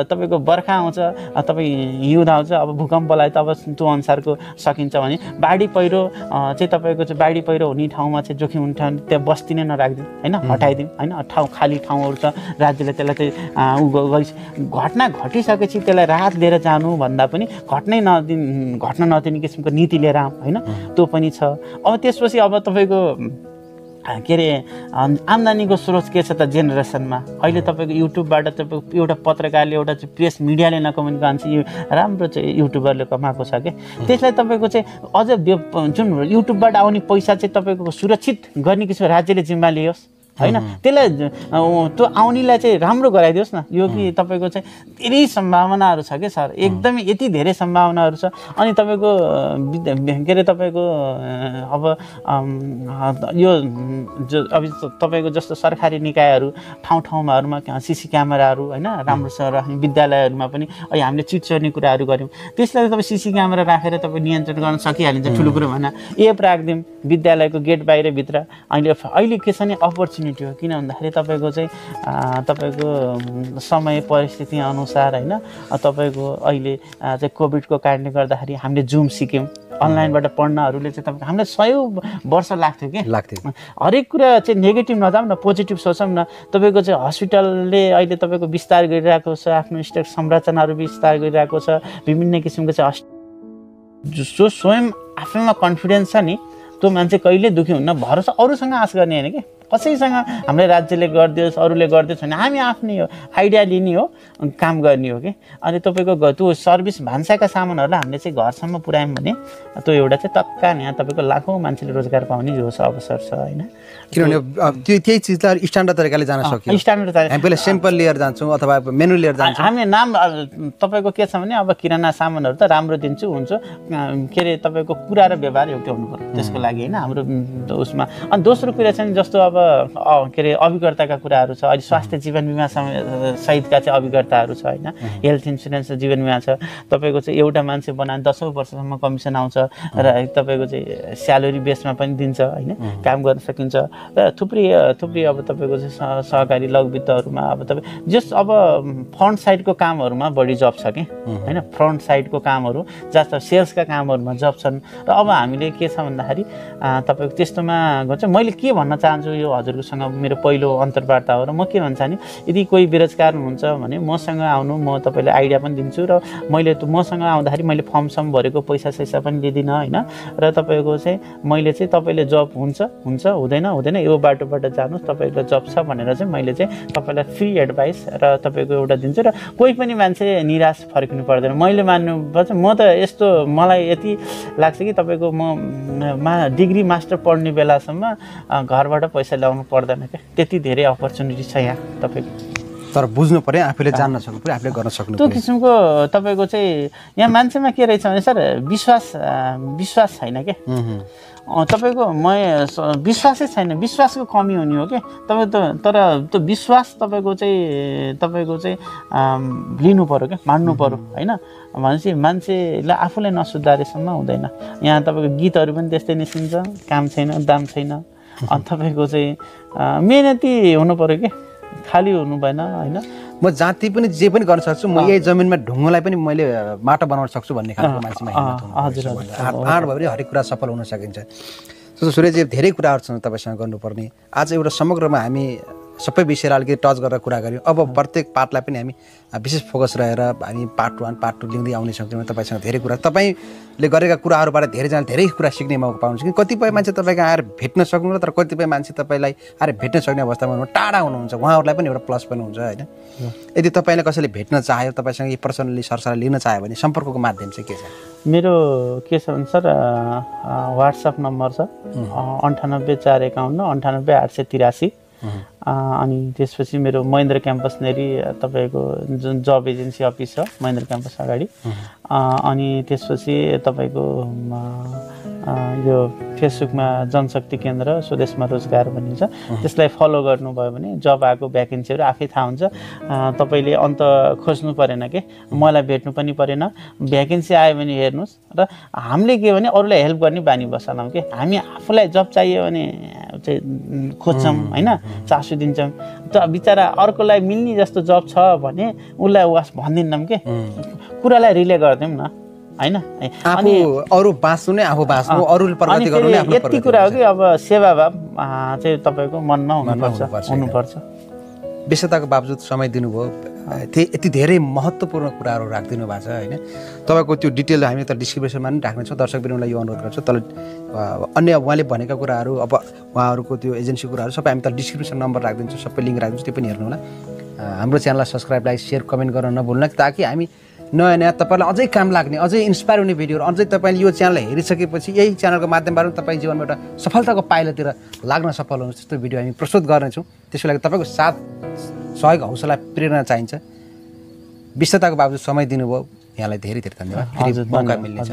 तपाईँको बर्खा आउँछ, तपाईँ हिउँद आउँछ, अब भूकम्पलाई त अब त्यो अनुसारको सकिन्छ भने बाढी पहिरो चाहिँ तपाईँको चाहिँ बाढी पहिरो हुने ठाउँमा चाहिँ जोखिम हुने ठाउँ त्यहाँ बस्ती नै नराखिदिउँ होइन, हटाइदिउँ होइन। ठाउँ खाली ठाउँहरू छ राज्यले त्यसलाई चाहिँ घटना घटिसकेपछि त्यसलाई राहत लिएर जानु भन्दा पनि घट्न नदिने किसिमको नीति लिएर आउँ होइन, त्यो पनि छ। अब त्यसपछि अब तपाईँको के अरे आम्दानीको स्रोत के छ त जेनेरेसनमा अहिले तपाईँको युट्युबबाट तपाईँको एउटा पत्रकारले एउटा चाहिँ प्रेस मिडियाले नकमाउने मान्छे यो राम्रो चाहिँ युट्युबरले कमाएको छ कि त्यसलाई तपाईँको चाहिँ अझ जुन युट्युबबाट आउने पैसा चाहिँ तपाईँको सुरक्षित गर्ने किसिमको राज्यले जिम्मा लियोस् होइन, त्यसलाई त्यो आउनेलाई चाहिँ राम्रो गराइदियोस् न। यो कि तपाईँको चाहिँ धेरै सम्भावनाहरू छ कि सर, एकदमै यति धेरै सम्भावनाहरू छ। अनि तपाईँको के अरे तपाईँको अब यो अब तपाईँको जस्तो सरकारी निकायहरू ठाउँमा सिसी क्यामेराहरू होइन राम्रोसँग राख्ने, विद्यालयहरूमा पनि अहिले हामीले चिट चोर्ने कुराहरू गऱ्यौँ, त्यसलाई तपाईँ सिसी क्यामेरा राखेर तपाईँ नियन्त्रण गर्न सकिहालिन्छ। ठुलो कुरो भएन, एप राखिदिउँ विद्यालयको गेट बाहिर भित्र। अहिले के छ नि अपर्च्युनिटी हो, किन भन्दाखेरि तपाईँको चाहिँ तपाईँको समय परिस्थिति अनुसार होइन, तपाईँको अहिले चाहिँ कोभिडको कारणले गर्दाखेरि हामीले जुम सिक्यौँ, अनलाइनबाट पढ्नहरूले चाहिँ तपाईँको हामीलाई 100 वर्ष लाग्थ्यो। हरेक कुरा चाहिँ नेगेटिभ नजाउँ न, पोजिटिभ सोचौँ न। तपाईँको चाहिँ हस्पिटलले अहिले तपाईँको विस्तार गरिरहेको छ, आफ्नो स्टेट संरचनाहरू विस्तार गरिरहेको छ, विभिन्न किसिमको चाहिँ जो स्वयं आफैमा कन्फिडेन्स छ नि त्यो मान्छे कहिले दुःखी हुन्न। भरोसा अरूसँग आश गर्ने होइन कि कसैसँग हाम्रो राज्यले गरिदियोस् अरूले गरिदियोस् भने हामी आफ्नै हो आइडिया लिने हो, काम गर्ने हो कि। अनि तपाईँको त्यो सर्भिस भान्साका सामानहरूलाई हामीले चाहिँ घरसम्म पुऱ्यायौँ भने त्यो एउटा चाहिँ तत्काल यहाँ तपाईँको लाखौँ मान्छेले रोजगार पाउने जो अवसर छ होइन। किनभने त्यही चिजलाई स्ट्यान्डर्ड तरिकाले जान सकियो। स्ट्यान्डर्ड तरिका हामी पहिला सेम्पल लिएर जान्छौँ अथवा मेनु लिएर जान्छौँ। हामी नाम तपाईँको के छ भने अब किराना सामानहरू त राम्रो दिन्छु हुन्छ, के अरे तपाईँको कुरा र व्यवहार एउटै हुनु पर्यो त्यसको लागि होइन हाम्रो उसमा। अनि दोस्रो कुरा चाहिँ जस्तो अब के अरे अभिकर्ताका कुराहरू छ, अहिले स्वास्थ्य जीवन बिमा सहितका चाहिँ अभिकर्ताहरू छ होइन, हेल्थ इन्सुरेन्स जीवन बिमा छ। तपाईँको चाहिँ एउटा मान्छे बनाए 10 वर्षसम्म कमिसन आउँछ र तपाईँको चाहिँ स्यालेरी बेसमा पनि दिन्छ होइन, काम गर्न सकिन्छ। र थुप्रै अब तपाईँको चाहिँ सहकारी लघुवित्तहरूमा अब तपाईँ जस अब फ्रन्ट साइडको कामहरूमा बढी जब छ कि होइन, फ्रन्ट साइडको कामहरू जस्तो सेल्सका कामहरूमा जब छन्। र अब हामीले के छ भन्दाखेरि तपाईँको त्यस्तोमा गर्छ। मैले के भन्न चाहन्छु यो हजुरकोसँग मेरो पहिलो अन्तर्वार्ता हो र म के भन्छ नि यदि कोही बेरोजगार हुनुहुन्छ भने मसँग आउनु, म तपाईँलाई आइडिया पनि दिन्छु र मैले मसँग आउँदाखेरि मैले फर्म सम भरेको पैसा सैसा पनि लिँदिनँ होइन। र तपाईँको चाहिँ मैले चाहिँ तपाईँले जब हुन्छ हुँदैन यो बाटोबाट जानुहोस् तपाईँको जब छ भनेर चाहिँ मैले चाहिँ तपाईँलाई फ्री एडभाइस र तपाईँको एउटा दिन्छु। र कोही पनि मान्छे निराश फर्किनु पर्दैन। मैले मान्नुपर्छ म त यस्तो मलाई यति लाग्छ कि तपाईँको म डिग्री मास्टर पढ्ने बेलासम्म घरबाट पैसा ल्याउनु पर्दैन क्या, त्यति धेरै अपर्च्युनिटी छ यहाँ तपाईँको। तर बुझ्नु पर्यो, आफूले जान्न सक्नु पर्यो, आफूले गर्न सक्नु त्यो किसिमको तपाईँको चाहिँ यहाँ मान्छेमा के रहेछ भने सर विश्वास छैन क्या तपाईँको। विश्वासै छैन, विश्वासको कमी हुने हो कि तपाईँ तर त्यो विश्वास तपाईँको चाहिँ लिनु पऱ्यो क्या, मान्नु पऱ्यो होइन। भनेपछि मान्छेलाई आफूलाई नसुधारेसम्म हुँदैन। यहाँ तपाईँको गीतहरू पनि त्यस्तै निस्किन्छ, काम छैन दाम छैन। अनि तपाईँको चाहिँ मेहनती हुनु पऱ्यो कि खाली हुनु भएन होइन। म जाति पनि जे पनि गर्न सक्छु, म यही जमिनमा ढुङ्गालाई पनि मैले माटो बनाउन सक्छु भन्ने खालको मान्छेमा हजुर आँट भयो भने हरेक कुरा सफल हुन सकिन्छ। सूर्यजी धेरै कुराहरू छन् तपाईँसँग गर्नुपर्ने। आज एउटा समग्रमा हामी सबै विषयलाई अलिकति टच गरेर कुरा गऱ्यौँ। अब प्रत्येक पार्टलाई पनि हामी विशेष फोकस रहेर हामी पार्ट 1 पार्ट 2 लिँदै आउने सक्छौँ। तपाईँसँग धेरै कुरा तपाईँले गरेका कुराहरूबाट धेरैजना धेरै कुरा सिक्ने मौका पाउनुहुन्छ कि कतिपय मान्छे तपाईँको आएर भेट्न सक्नुहुन्छ, तर कतिपय मान्छे तपाईँलाई आएर भेट्न सक्ने अवस्थामा टाढा हुनुहुन्छ, उहाँहरूलाई पनि एउटा प्लस पनि हुन्छ होइन। यदि तपाईँले कसैले भेट्न चाह्यो, तपाईँसँग यी पर्सनली सरसल्लाह लिन चाह्यो भने सम्पर्कको माध्यम चाहिँ के छ? मेरो के छ भने सर वाट्सएप नम्बर छ 98 451 98 883 अनि त्यसपछि मेरो महेन्द्र क्याम्पस नेरी तपाईँको जुन जब एजेन्सी अफिस छ महेन्द्र क्याम्पस अगाडि अनि त्यसपछि तपाईँको यो फेसबुकमा जनशक्ति केन्द्र स्वदेशमा रोजगार भनिन्छ, त्यसलाई फलो गर्नुभयो भने जब आएको भ्याकेन्सीहरू आफै थाहा हुन्छ। तपाईँले अन्त खोज्नु परेन के, मलाई भेट्नु पनि परेन, भ्याकेन्सी आयो भने हेर्नुहोस्। र हामीले के भने अरूलाई हेल्प गर्ने बानी बसालौँ कि हामी आफूलाई जब चाहियो भने चाहिँ खोज्छौँ होइन, चासो दिन्छौँ। त बिचरा अर्कोलाई मिल्ने जस्तो जब छ भने उसलाई वास भनिदिन्नौँ के, कुरालाई रिले गरिदिउँ न होइन। अनि अरू बाँच्नु नै आफू बाँच्नु, अरूले प्रगति गर्नु नै आफ्नो यति कुरा हो कि अब सेवाभाव चाहिँ तपाईँको मनमा हुनुपर्छ। व्यस्तताको बावजुद समय दिनुभयो, यति धेरै महत्त्वपूर्ण कुराहरू राखिदिनु भएको छ होइन। तपाईँको त्यो डिटेल हामी त डिस्क्रिप्सनमा पनि राख्नेछौँ, दर्शकवृन्दलाई यो अनुरोध गर्छु। तर अन्य उहाँले भनेका कुराहरू अब उहाँहरूको त्यो एजेन्सी कुराहरू सबै हामी त डिस्क्रिप्सन नम्बर राखिदिन्छौँ, सबै लिङ्क राखिदिन्छु, त्यो पनि हेर्नु होला। हाम्रो च्यानललाई सब्सक्राइब, लाइक, सेयर, कमेन्ट गर्न नभुल्नु ताकि हामी नयाँ नयाँ तपाईँलाई अझै काम लाग्ने, अझै इन्सपायर हुने भिडियोहरू, अझै तपाईँले यो च्यानल हेरिसकेपछि यही च्यानलको माध्यमबाट तपाईँ जीवनमा एउटा सफलताको पाइलातिर लाग्न सफल हुनुहुन्छ त्यस्तो भिडियो हामी प्रस्तुत गर्नेछौँ। त्यसको लागि तपाईँको साथ, सहयोग, हौसला, प्रेरणा चाहिन्छ। व्यस्तताको बावजुद समय दिनुभयो, यहाँलाई धेरै धेरै धन्यवाद। फेरि मौका मिल्नेछ।